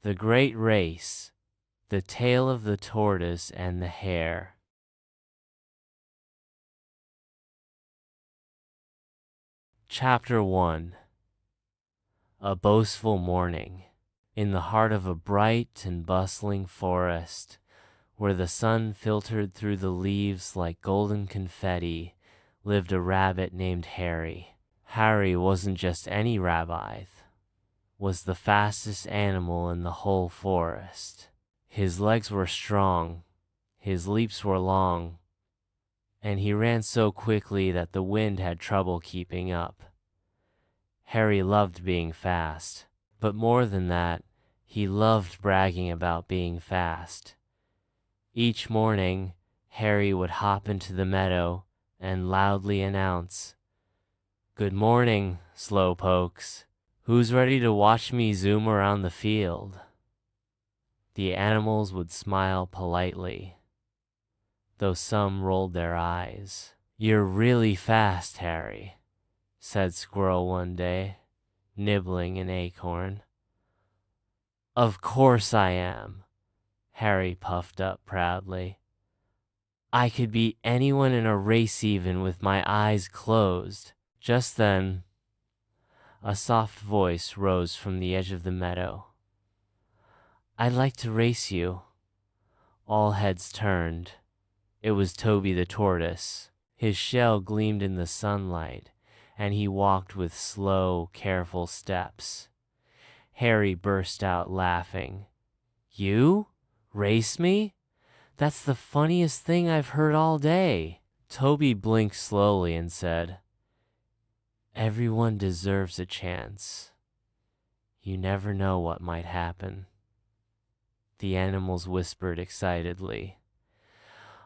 The Great Race, The Tale of the Tortoise and the Hare. Chapter 1. A boastful morning. In the heart of a bright and bustling forest, where the sun filtered through the leaves like golden confetti, lived a rabbit named Hare. Hare wasn't just any rabbit, was the fastest animal in the whole forest. His legs were strong, his leaps were long, and he ran so quickly that the wind had trouble keeping up. Hare loved being fast, but more than that, he loved bragging about being fast. Each morning, Hare would hop into the meadow and loudly announce, "Good morning, slowpokes. Who's ready to watch me zoom around the field?" The animals would smile politely, though some rolled their eyes. "You're really fast, Hare," said Squirrel one day, nibbling an acorn. "Of course I am," Hare puffed up proudly. "I could beat anyone in a race even with my eyes closed." Just then, a soft voice rose from the edge of the meadow. "I'd like to race you." All heads turned. It was Toby the Tortoise. His shell gleamed in the sunlight, and he walked with slow, careful steps. Hare burst out laughing. "You? Race me? That's the funniest thing I've heard all day." Toby blinked slowly and said, "Everyone deserves a chance. You never know what might happen." The animals whispered excitedly.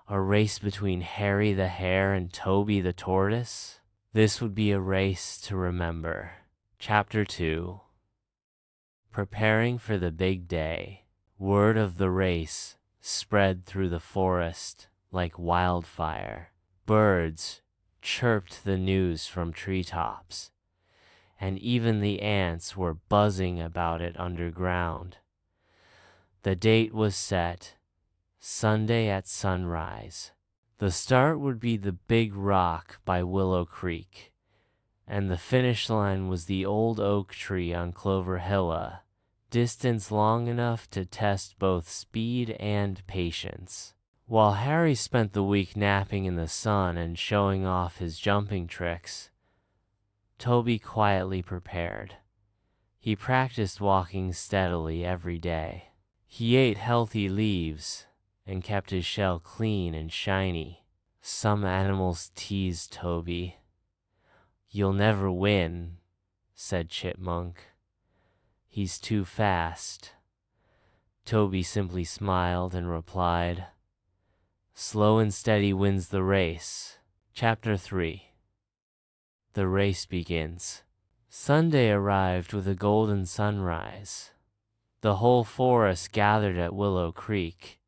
A race between Hare the Hare and Toby the Tortoise? This would be a race to remember. Chapter 2. Preparing for the big day. Word of the race spread through the forest like wildfire. Birds chirped the news from treetops, and even the ants were buzzing about it underground. The date was set, Sunday at sunrise. The start would be the Big Rock by Willow Creek, and the finish line was the old oak tree on Clover Hill, distance long enough to test both speed and patience. While Hare spent the week napping in the sun and showing off his jumping tricks, Toby quietly prepared. He practiced walking steadily every day. He ate healthy leaves and kept his shell clean and shiny. Some animals teased Toby. "You'll never win," said Chipmunk. "He's too fast." Toby simply smiled and replied, "Slow and steady wins the race." Chapter 3. The race begins. Sunday arrived with a golden sunrise. The whole forest gathered at Willow Creek.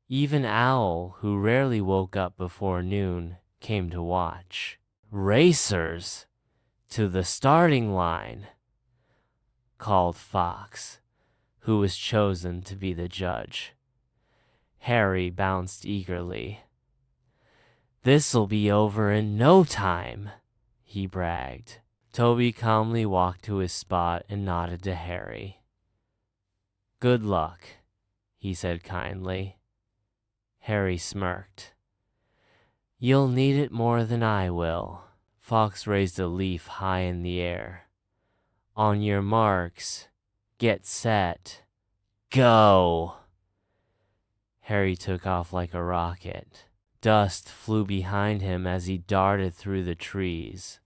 Even Owl, who rarely woke up before noon, came to watch. "Racers, to the starting line," called Fox, who was chosen to be the judge. Hare bounced eagerly. "This'll be over in no time," he bragged. Toby calmly walked to his spot and nodded to Hare. "Good luck," he said kindly. Hare smirked. "You'll need it more than I will." Fox raised a leaf high in the air. "On your marks, get set, go!" Hare took off like a rocket. Dust flew behind him as he darted through the trees,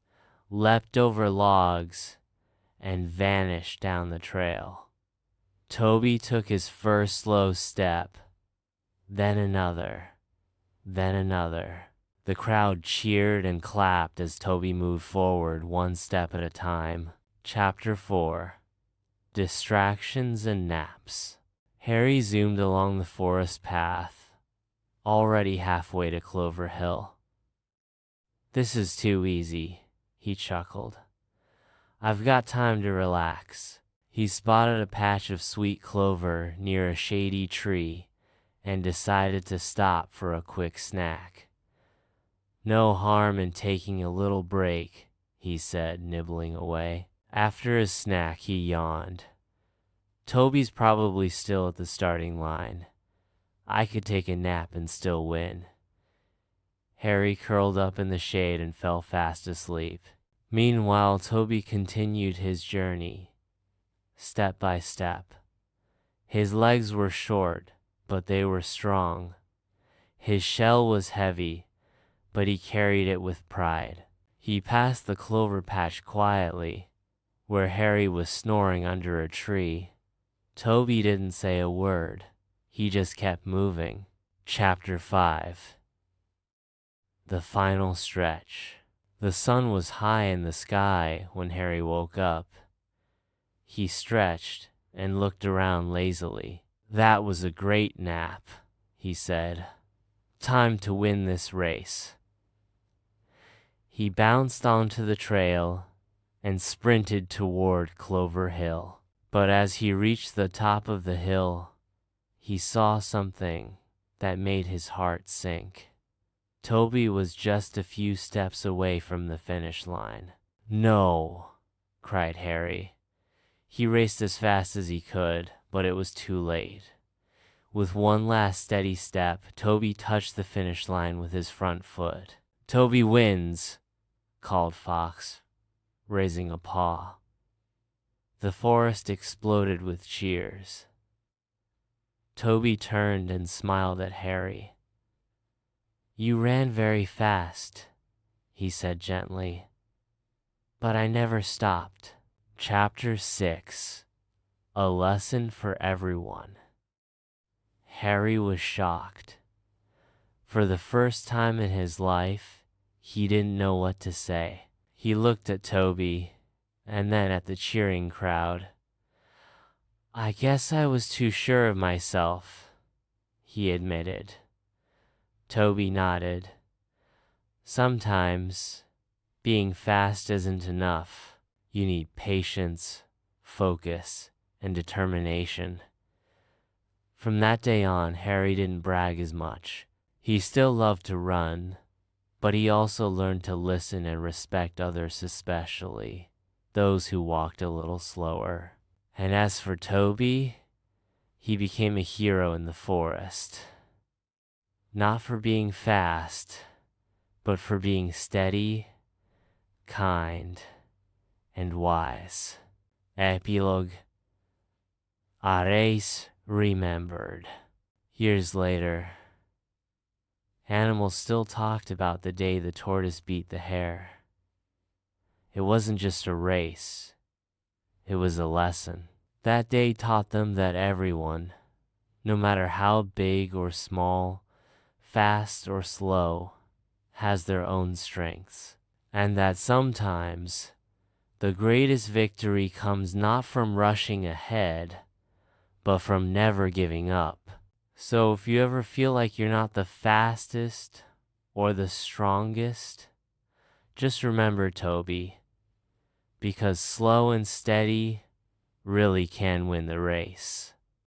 leapt over logs, and vanished down the trail. Toby took his first slow step, then another, then another. The crowd cheered and clapped as Toby moved forward one step at a time. Chapter 4. Distractions and Naps. Hare zoomed along the forest path, already halfway to Clover Hill. "This is too easy," he chuckled. "I've got time to relax." He spotted a patch of sweet clover near a shady tree and decided to stop for a quick snack. "No harm in taking a little break," he said, nibbling away. After his snack, he yawned. "Toby's probably still at the starting line. I could take a nap and still win." Hare curled up in the shade and fell fast asleep. Meanwhile, Toby continued his journey, step by step. His legs were short, but they were strong. His shell was heavy, but he carried it with pride. He passed the clover patch quietly, where Hare was snoring under a tree. Toby didn't say a word. He just kept moving. Chapter 5. The final stretch. The sun was high in the sky when Hare woke up. He stretched and looked around lazily. "That was a great nap," he said. "Time to win this race." He bounced onto the trail and sprinted toward Clover Hill. But as he reached the top of the hill, he saw something that made his heart sink. Toby was just a few steps away from the finish line. "No!" cried Hare. He raced as fast as he could, but it was too late. With one last steady step, Toby touched the finish line with his front foot. "Toby wins!" called Fox, raising a paw. The forest exploded with cheers. Toby turned and smiled at Hare. "You ran very fast," he said gently, "but I never stopped." Chapter 6. A Lesson for Everyone. Hare was shocked. For the first time in his life, he didn't know what to say. He looked at Toby, and then at the cheering crowd. "I guess I was too sure of myself," he admitted. Toby nodded. "Sometimes, being fast isn't enough. You need patience, focus, and determination." From that day on, Hare didn't brag as much. He still loved to run, but he also learned to listen and respect others, especially those who walked a little slower. And as for Toby, he became a hero in the forest. Not for being fast, but for being steady, kind, and wise. Epilogue. Hare's remembered. Years later, animals still talked about the day the tortoise beat the hare. It wasn't just a race, it was a lesson. That day taught them that everyone, no matter how big or small, fast or slow, has their own strengths, and that sometimes the greatest victory comes not from rushing ahead, but from never giving up. So if you ever feel like you're not the fastest or the strongest, just remember Toby, because slow and steady really can win the race.